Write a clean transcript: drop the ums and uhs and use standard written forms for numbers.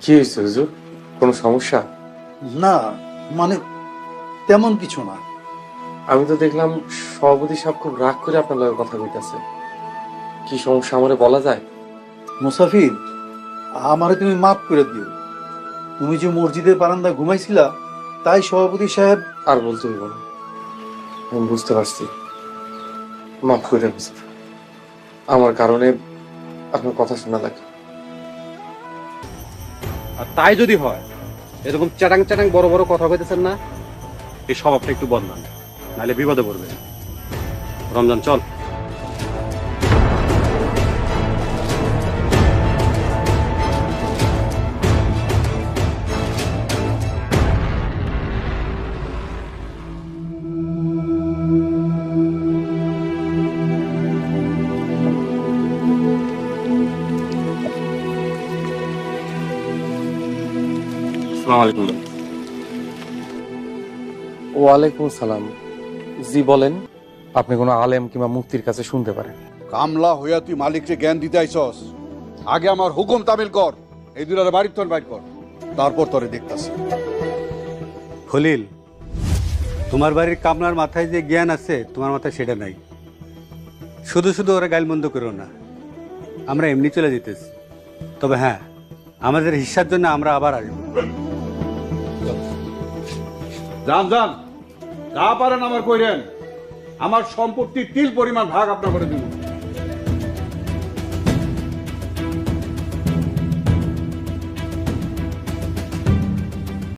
কি হয়েছে হুজুর? কোনো সমস্যা? না, মানে তেমন কিছু না। আমি তো দেখলাম সভাপতি সাহেব খুব রাগ করে আপনার লগে কথা কইতাছে। কি সমস্যা আমারে বলা যায়? মুসাফির, আমারে তুমি মাফ করে দিও। তুমি যে মসজিদের বারান্দায় ঘুমাইছিলা, তাই সভাপতি সাহেব। আর বলতে হইব না, আমি বুঝতে পারছি। মাফ করে হুজুর, আমার কারণে আপনার কথা শোনা লাগে। আর তাই যদি হয়, এরকম চ্যাটাং চ্যাটাং বড় বড় কথা কইতেছেন না, এই স্বভাবটা একটু বদলান, নাহলে বিপদে পড়বে। রমজান চল। আসসালামু আলাইকুম। ওয়ালাইকুম সালাম। জি বলেন, আপনি কোনো আলেম কিংবা মুফতির কাছে শুনতে পারেন। কামলা হইয়া তুই মালিককে জ্ঞান দিতে আইসস। আগে আমার হুকুম তামিল কর, এই দুটারে বাড়ির তোর বাইর কর, তারপর তোরে দেখতাছি। খলিল, তোমার বাড়ির কামলার মাথায় যে জ্ঞান আছে তোমার মাথায় সেটা নাই। শুধু শুধু ওরা গাইলমন্দ করো না, আমরা এমনি চলে যেতেছি। তবে হ্যাঁ, আমাদের হিসার জন্য আমরা আবার আসবো। যান যান, যা পারেন আমার কইরেন। আমার সম্পত্তি তিল পরিমাণ ভাগ আপনার করে দিন।